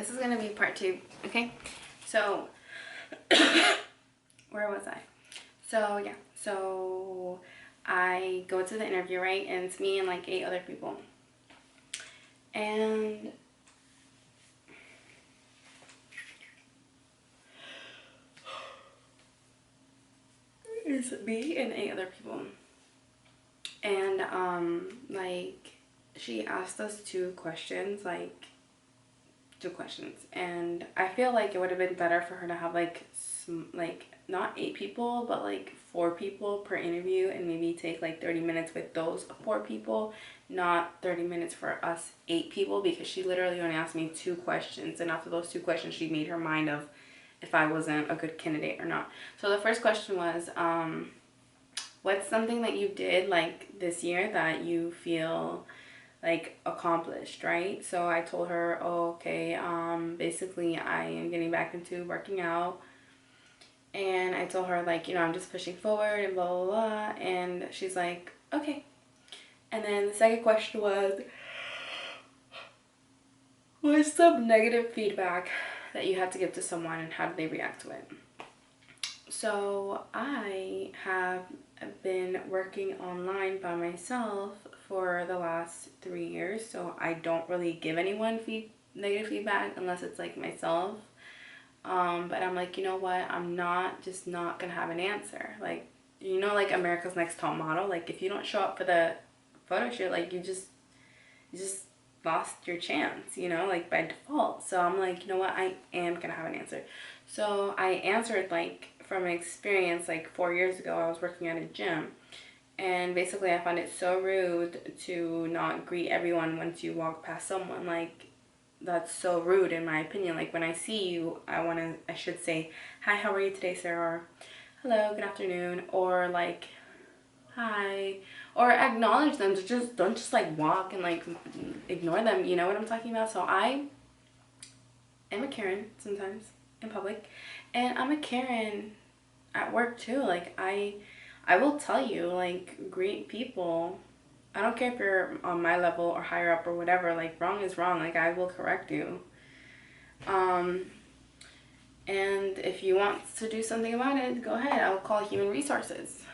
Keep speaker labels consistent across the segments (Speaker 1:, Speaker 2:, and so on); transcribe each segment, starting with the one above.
Speaker 1: this is gonna be part 2, okay? So, where was I? So, yeah, so I go to the interview, right? And it's me and like 8 other people. And it's me and 8 other people. And, like, she asked us 2 questions, and I feel like it would have been better for her to have like not 8 people but like 4 people per interview, and maybe take like 30 minutes with those 4 people, not 30 minutes for us 8 people, because she literally only asked me 2 questions, and after those 2 questions she made her mind of if I wasn't a good candidate or not. So the first question was, what's something that you did like this year that you feel like accomplished, right? So I told her, oh, okay, basically I am getting back into working out, and I told her like, you know, I'm just pushing forward and blah blah blah, and she's like, okay. And then the second question was, what's some negative feedback that you had to give to someone and how did they react to it? So I have been working online by myself for the last 3 years, so I don't really give anyone negative feedback unless it's like myself. But I'm like, you know what, I'm just not gonna have an answer. Like, you know, like America's Next Top Model, like if you don't show up for the photo shoot, like you just lost your chance, you know, like by default. So I'm like, you know what, I am gonna have an answer. So I answered like from experience, like 4 years ago I was working at a gym, and basically I found it so rude to not greet everyone once you walk past someone. Like, that's so rude in my opinion. Like when I see you, I should say, hi, how are you today, sir? Or hello, good afternoon, or like hi, or acknowledge them. Just don't just like walk and like ignore them, you know what I'm talking about? So I am a Karen sometimes in public, and I'm a Karen at work too. Like I will tell you, like, greet people. I don't care if you're on my level or higher up or whatever. Like, wrong is wrong. Like, I will correct you. And if you want to do something about it, go ahead. I'll call human resources,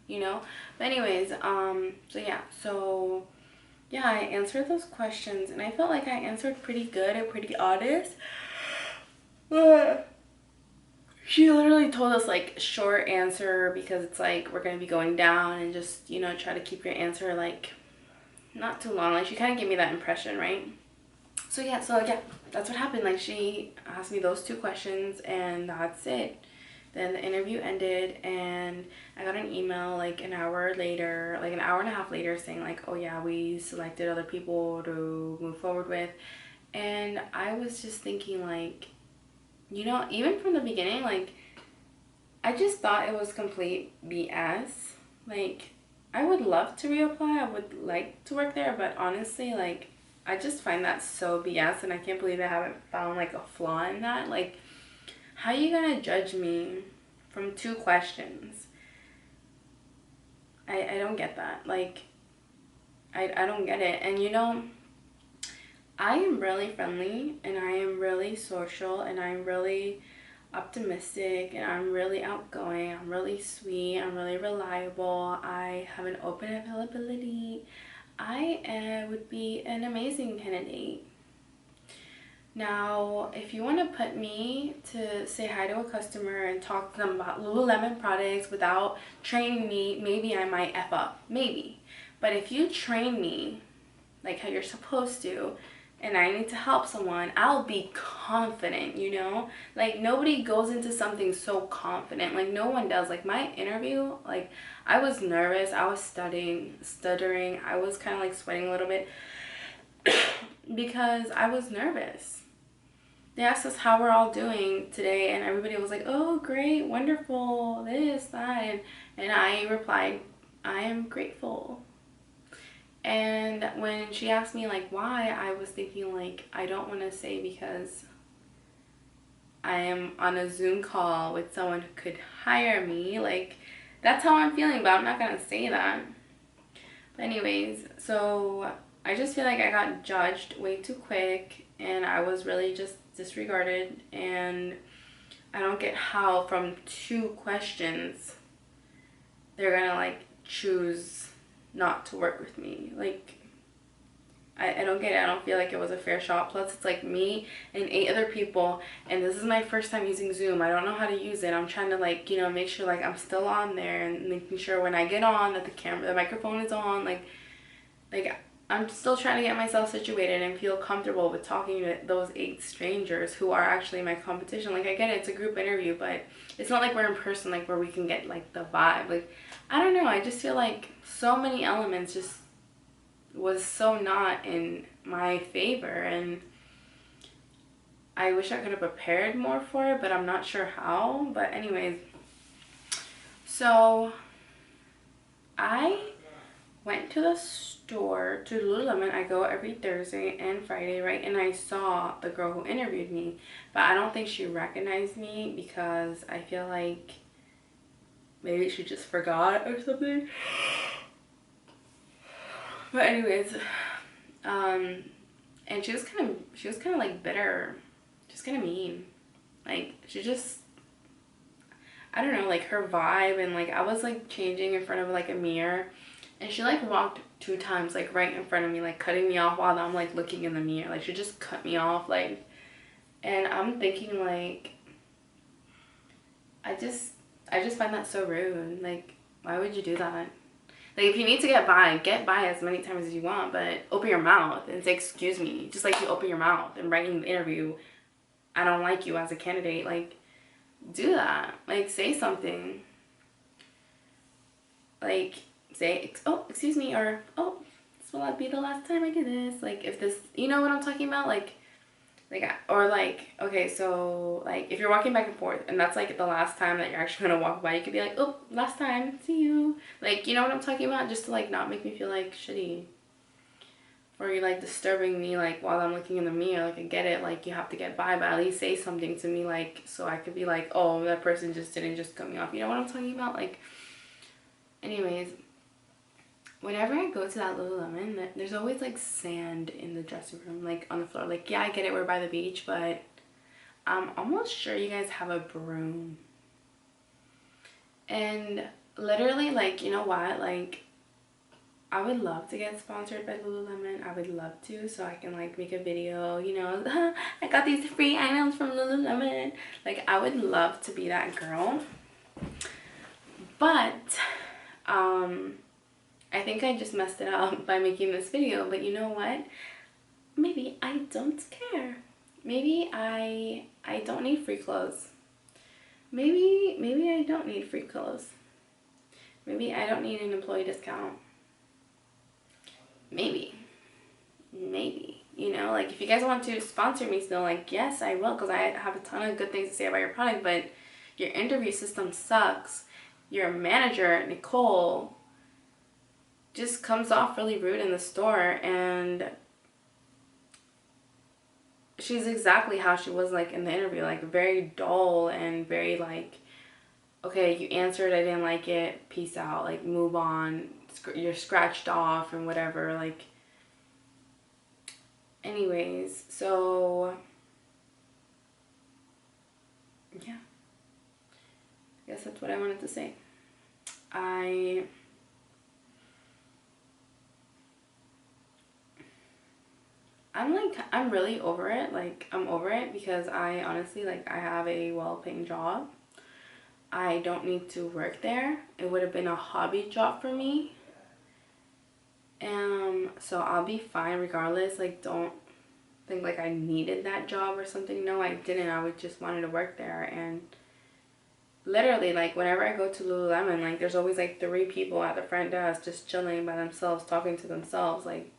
Speaker 1: you know? But anyways, so yeah, I answered those questions, and I felt like I answered pretty good and pretty honest. She literally told us like short answer, because it's like we're gonna be going down, and just, you know, try to keep your answer like not too long. Like she kind of gave me that impression, right? So yeah, that's what happened. Like she asked me those 2 questions, and that's it. Then the interview ended, and I got an email like an hour later, like an hour and a half later, saying like, oh yeah, we selected other people to move forward with. And I was just thinking like, you know, even from the beginning, like, I just thought it was complete BS. Like, I would love to reapply. I would like to work there, but honestly, like, I just find that so BS, and I can't believe I haven't found, like, a flaw in that. Like, how are you gonna judge me from 2 questions? I don't get that. Like, I don't get it. And, you know, I am really friendly, and I am really social, and I'm really optimistic, and I'm really outgoing, I'm really sweet, I'm really reliable, I have an open availability. I would be an amazing candidate. Now, if you want to put me to say hi to a customer and talk to them about Lululemon products without training me, maybe I might F up, maybe. But if you train me like how you're supposed to, and I need to help someone, I'll be confident, you know? Like, nobody goes into something so confident. Like, no one does. Like, my interview, like, I was nervous. I was stuttering. I was kind of, like, sweating a little bit because I was nervous. They asked us how we're all doing today, and everybody was like, oh, great, wonderful, this, that. And I replied, I am grateful. And when she asked me like why, I was thinking like, I don't want to say because I am on a Zoom call with someone who could hire me. Like, that's how I'm feeling, but I'm not gonna say that. But anyways, so I just feel like I got judged way too quick, and I was really just disregarded, and I don't get how from 2 questions they're gonna like choose not to work with me. Like, I don't get it. I don't feel like it was a fair shot. Plus, it's like me and 8 other people, and this is my first time using Zoom. I don't know how to use it. I'm trying to, like, you know, make sure like I'm still on there, and making sure when I get on that the microphone is on. Like I'm still trying to get myself situated and feel comfortable with talking to those 8 strangers who are actually my competition. Like, I get it, it's a group interview, but it's not like we're in person, like where we can get like the vibe. Like, I don't know. I just feel like so many elements just was so not in my favor, and I wish I could have prepared more for it, but I'm not sure how. But anyways, so I went to the store, to Lululemon. I go every Thursday and Friday, right? And I saw the girl who interviewed me, but I don't think she recognized me, because I feel like maybe she just forgot or something. But anyways, and she was kind of like bitter, just kind of mean. Like, she just, I don't know, like her vibe. And like I was like changing in front of like a mirror, and she like walked 2 times like right in front of me, like cutting me off while I'm like looking in the mirror. Like, she just cut me off, like, and I'm thinking like, I just find that so rude. Like, why would you do that? Like, if you need to get by as many times as you want, but open your mouth and say, excuse me. Just like you open your mouth and write in the interview, I don't like you as a candidate. Like, do that. Like, say something. Like, say, oh, excuse me, or, oh, this will be the last time I do this. Like, if this, you know what I'm talking about? Like, or like, okay, so like if you're walking back and forth and that's like the last time that you're actually gonna walk by, you could be like, oh, last time, see you. Like, you know what I'm talking about? Just to like not make me feel like shitty, or you're like disturbing me like while I'm looking in the mirror. Like, I get it, like you have to get by, but at least say something to me, like, so I could be like, oh, that person just didn't just cut me off. You know what I'm talking about? Like, anyways, whenever I go to that Lululemon, there's always like sand in the dressing room, like on the floor. Like, yeah, I get it, we're by the beach, but I'm almost sure you guys have a broom. And literally, like, you know what, like, I would love to get sponsored by Lululemon. I would love to, so I can like make a video, you know, I got these free items from Lululemon. Like, I would love to be that girl. But I think I just messed it up by making this video. But you know what? Maybe I don't care. Maybe I don't need free clothes. Maybe I don't need free clothes. Maybe I don't need an employee discount. Maybe, you know, like, if you guys want to sponsor me still, like, yes, I will, because I have a ton of good things to say about your product. But your interview system sucks. Your manager, Nicole, just comes off really rude in the store, and she's exactly how she was like in the interview, like very dull and very like, okay, you answered, I didn't like it, peace out, like move on, you're scratched off and whatever. Like, anyways, so yeah, I guess that's what I wanted to say. I'm really over it. Like, I'm over it because I honestly, like, I have a well-paying job. I don't need to work there. It would have been a hobby job for me. So I'll be fine regardless. Like, don't think like I needed that job or something. No, I didn't. I would just wanted to work there. And literally, like, whenever I go to Lululemon, like, there's always like 3 people at the front desk just chilling by themselves, talking to themselves. Like,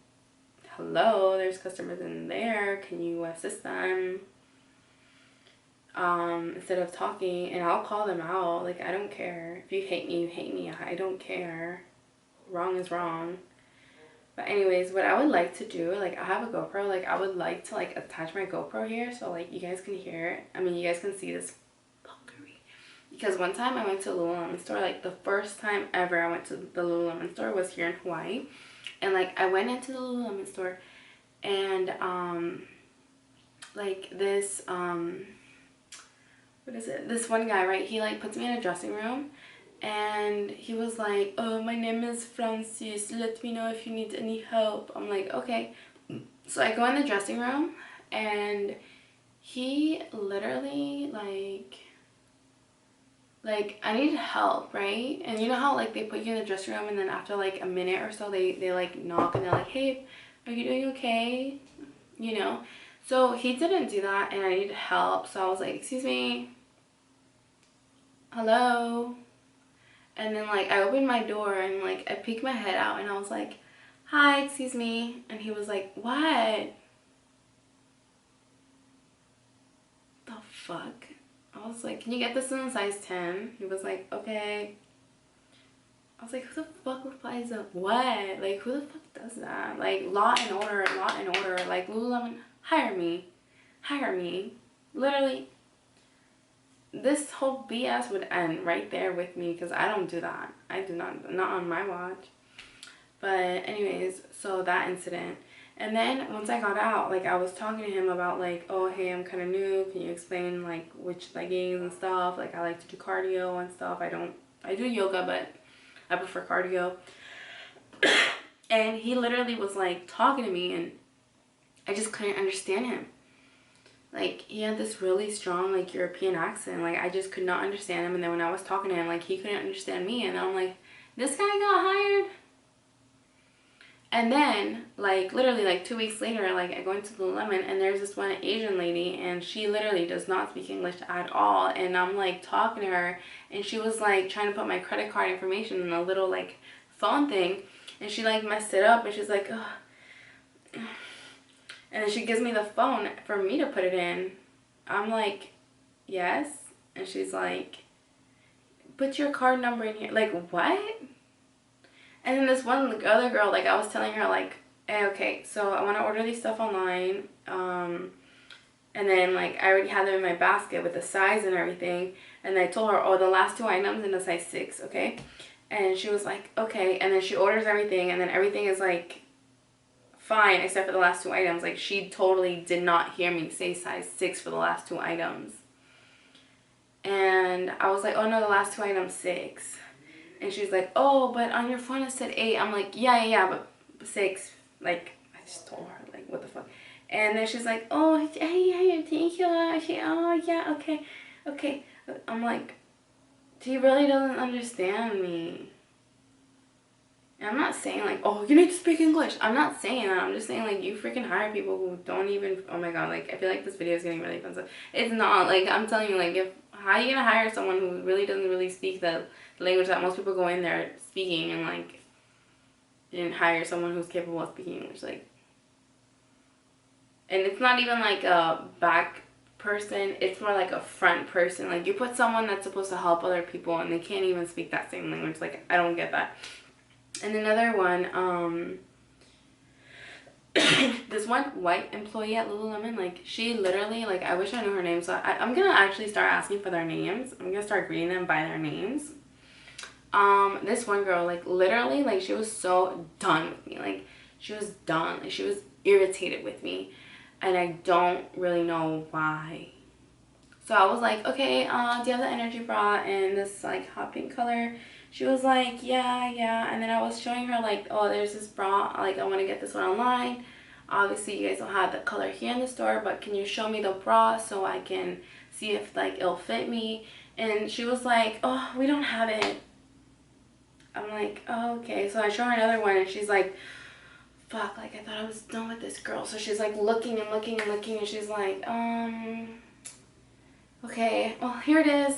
Speaker 1: hello, there's customers in there, can you assist them? Instead of talking. And I'll call them out. Like, I don't care. If you hate me, you hate me. I don't care. Wrong is wrong. But anyways, what I would like to do, like, I have a GoPro. Like, I would like to like attach my GoPro here so like you guys can hear it. I mean, you guys can see this fuckery. Because one time I went to a Lululemon store, like the first time ever I went to the Lululemon store was here in Hawaii. And like, I went into the Lululemon store, and like this, what is it? This one guy, right? He like puts me in a dressing room and he was like, oh, my name is Francis. Let me know if you need any help. I'm like, okay. So I go in the dressing room and he literally like I need help, right? And you know how like they put you in the dressing room and then after like a minute or so they like knock and they're like, hey, are you doing okay? You know? So he didn't do that and I needed help. So I was like, excuse me, hello? And then like I opened my door and like I peeked my head out and I was like, hi, excuse me. And he was like, what? The fuck? I was like, can you get this in a size 10? He was like, okay. I was like, who the fuck replies to what? Like, who the fuck does that? Like, Law and Order, Law and Order. Like, Lululemon, hire me. Hire me. Literally, this whole BS would end right there with me because I don't do that. I do not on my watch. But anyways, so that incident. And then once I got out, like I was talking to him about like, oh, hey, I'm kind of new. Can you explain like which leggings and stuff? Like I like to do cardio and stuff. I do yoga, but I prefer cardio. And he literally was like talking to me and I just couldn't understand him. Like he had this really strong like European accent. Like I just could not understand him. And then when I was talking to him, like he couldn't understand me. And I'm like, this guy got hired? And then, like, literally, like, 2 weeks later, like, I go into Lululemon, and there's this one Asian lady, and she literally does not speak English at all, and I'm, like, talking to her, and she was, like, trying to put my credit card information in a little, like, phone thing, and she, like, messed it up, and she's like, ugh. And then she gives me the phone for me to put it in. I'm like, yes, and she's like, put your card number in here. Like, what? And then this one other girl, like I was telling her like, hey, okay, so I want to order these stuff online. And then like I already had them in my basket with the size and everything. And I told her, oh, the last 2 items in a size 6, okay? And she was like, okay. And then she orders everything and then everything is like fine except for the last 2 items. Like she totally did not hear me say size 6 for the last 2 items. And I was like, oh no, the last 2 items 6. And she's like, oh, but on your phone it said 8. I'm like, yeah, but 6. Like, I just told her, like, what the fuck. And then she's like, oh, hey, thank you. Oh, yeah, okay. I'm like, she really doesn't understand me. And I'm not saying, like, oh, you need to speak English. I'm not saying that. I'm just saying, like, you freaking hire people who don't even, oh my god, like, I feel like this video is getting really offensive. It's not. Like, I'm telling you, like, how are you going to hire someone who really doesn't really speak the language that most people go in there speaking and like didn't hire someone who's capable of speaking English? Like, and it's not even like a back person, it's more like a front person. Like you put someone that's supposed to help other people and they can't even speak that same language. Like I don't get that. And another one, this one white employee at Lululemon, like she literally, like I wish I knew her name, so I'm gonna actually start asking for their names. I'm gonna start greeting them by their names. This one girl, like literally, like she was so done with me. Like she was done. Like she was irritated with me, and I don't really know why. So I was like, okay, do you have the energy bra in this like hot pink color? She was like, yeah. And then I was showing her like, oh, there's this bra. Like I want to get this one online. Obviously, you guys don't have the color here in the store, but can you show me the bra so I can see if like it'll fit me? And she was like, oh, we don't have it. I'm like, oh, okay. So I show her another one and she's like, fuck, like I thought I was done with this girl. So she's like looking and she's like, okay, well, here it is.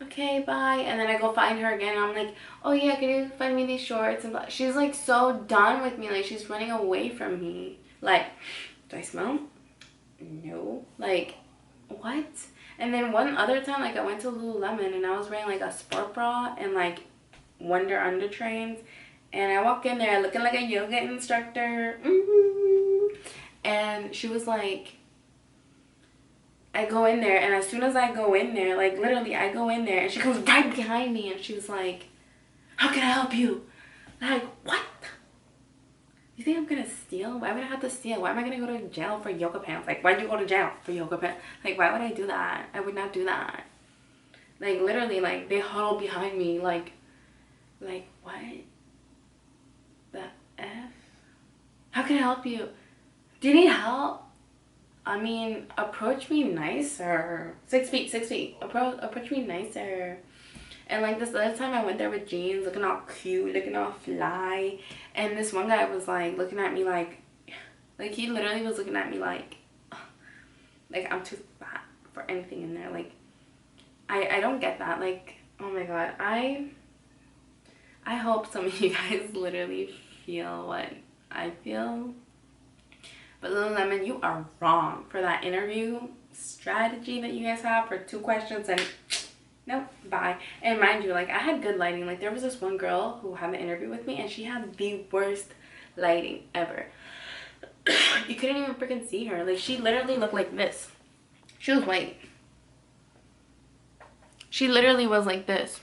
Speaker 1: Okay, bye. And then I go find her again and I'm like, oh yeah, can you find me these shorts? And she's like so done with me. Like she's running away from me. Like, do I smell? No. Like, what? And then one other time, like I went to Lululemon and I was wearing like a sport bra and like Wonder Undertrains, and I walk in there looking like a yoga instructor, and she was like, I go in there, and as soon as I go in there, like literally I go in there and she comes right behind me and she was like, how can I help you? Like, what? You think I'm gonna steal? Why would I have to steal? Why am I gonna go to jail for yoga pants? Like, why'd you go to jail for yoga pants? Like, why would I do that? I would not do that. Like, literally, like, they huddled behind me, like, what the F? How can I help you? Do you need help? I mean, approach me nicer. 6 feet, 6 feet. Approach me nicer. And like this other time I went there with jeans, looking all cute, looking all fly. And this one guy was like looking at me like he literally was looking at me like I'm too fat for anything in there. Like, I don't get that. Like, oh my god. I hope some of you guys literally feel what I feel. But Lululemon, you are wrong for that interview strategy that you guys have for 2 questions and nope, bye. And mind you, like, I had good lighting. Like, there was this one girl who had the interview with me and she had the worst lighting ever. You couldn't even freaking see her. Like, she literally looked like this. She was white. She literally was like this.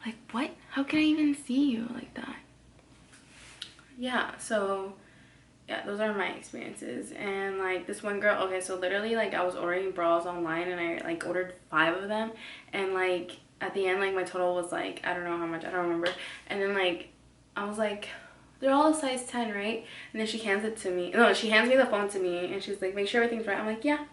Speaker 1: Like, what? How can I even see you like that? Yeah, so yeah, those are my experiences. And like this one girl, okay, so literally like I was ordering bras online and I like ordered 5 of them, and like at the end like my total was like, I don't know how much, I don't remember. And then like I was like, they're all a size 10, right? And then she hands it to me. No, she hands me the phone to me and she's like, make sure everything's right. I'm like, yeah.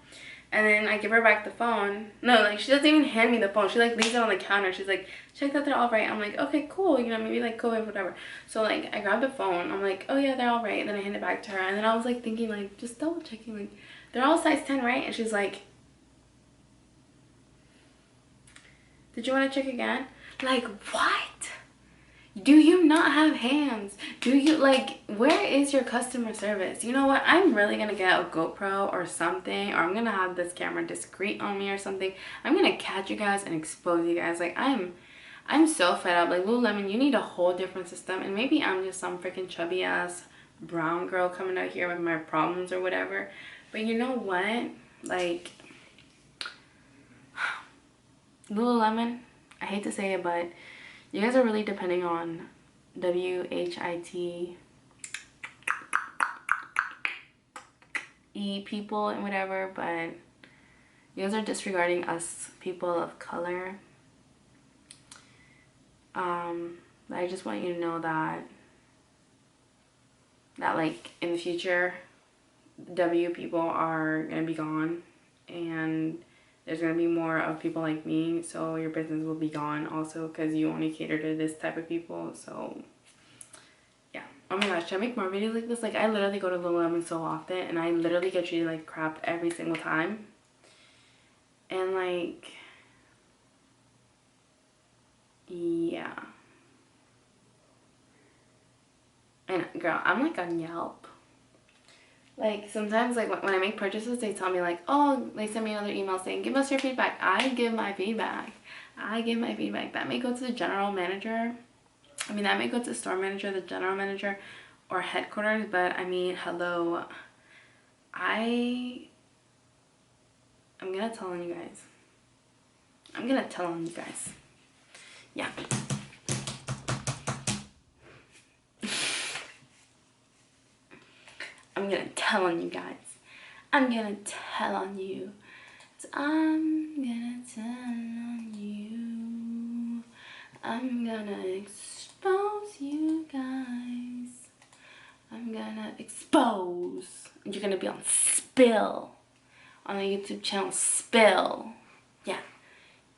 Speaker 1: And then I give her back the phone. No, like she doesn't even hand me the phone. She like leaves it on the counter. She's like, check that they're all right. I'm like, okay, cool. You know, maybe like COVID, whatever. So like I grabbed the phone. I'm like, oh yeah, they're all right. And then I hand it back to her. And then I was like thinking like, just double checking, like they're all size 10, right? And she's like, did you want to check again? Like, what? Do you not have hands? Do you, like, where is your customer service? You know what? I'm really gonna get a GoPro or something, or I'm gonna have this camera discreet on me or something. I'm gonna catch you guys and expose you guys. Like, I'm so fed up. Like, Lululemon, you need a whole different system. And maybe I'm just some freaking chubby ass brown girl coming out here with my problems or whatever. But you know what? Like, Lululemon, I hate to say it, but you guys are really depending on WHITE people and whatever, but you guys are disregarding us people of color. I just want you to know that like in the future, W people are gonna be gone, and there's gonna be more of people like me, so your business will be gone also because you only cater to this type of people. So yeah. Oh my gosh, should I make more videos like this? Like, I literally go to Lululemon so often and I literally get treated like crap every single time. And like, yeah. And girl, I'm like on Yelp. Like, sometimes, like, when I make purchases, they tell me, like, oh, they send me another email saying, give us your feedback. I give my feedback. I give my feedback. That may go to the general manager. I mean, that may go to the store manager, the general manager, or headquarters. But, I mean, hello. I'm going to tell on you guys. I'm going to tell on you guys. Yeah. I'm gonna tell on you guys. I'm gonna tell on you. I'm gonna tell on you. I'm gonna expose you guys. I'm gonna expose. And you're gonna be on Spill. On the YouTube channel Spill. Yeah.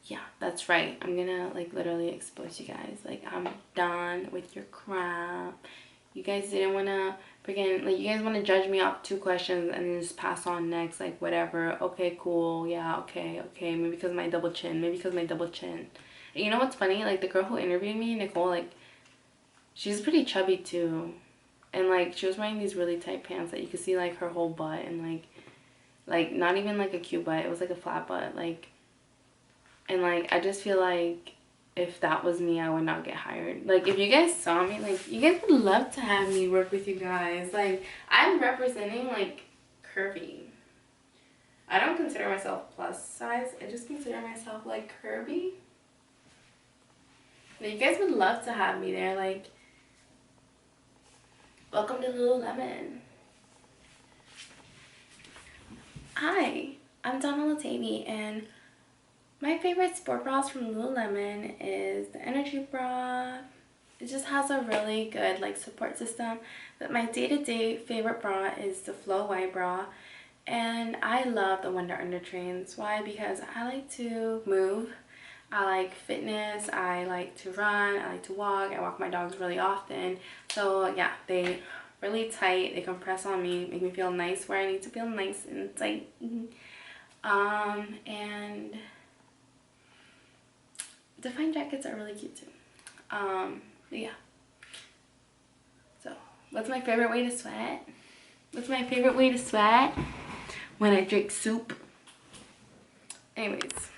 Speaker 1: Yeah, that's right. I'm gonna like literally expose you guys. Like, I'm done with your crap. You guys didn't wanna freaking, like, you guys want to judge me off 2 questions and then just pass on next, like, whatever. Okay, cool. Yeah, okay. Maybe because of my double chin. And you know what's funny? Like, the girl who interviewed me, Nicole, like, she's pretty chubby too. And like, she was wearing these really tight pants that you could see like her whole butt, and like not even like a cute butt. It was like a flat butt. Like, and like, I just feel like if that was me, I would not get hired. Like, if you guys saw me, like, you guys would love to have me work with you guys. Like, I'm representing, like, curvy. I don't consider myself plus size. I just consider myself, like, curvy. Like, you guys would love to have me there. Like, Welcome to Lululemon. Hi, I'm Alotaibi, and my favorite sport bras from Lululemon is the Energy Bra. It just has a really good like support system. But my day-to-day favorite bra is the Flow White Bra. And I love the Wonder Under Trains. Why? Because I like to move. I like fitness. I like to run. I like to walk. I walk my dogs really often. So yeah, they really tight. They compress on me, make me feel nice where I need to feel nice and tight. And defined jackets are really cute too. But yeah. So, what's my favorite way to sweat? What's my favorite way to sweat? When I drink soup. Anyways.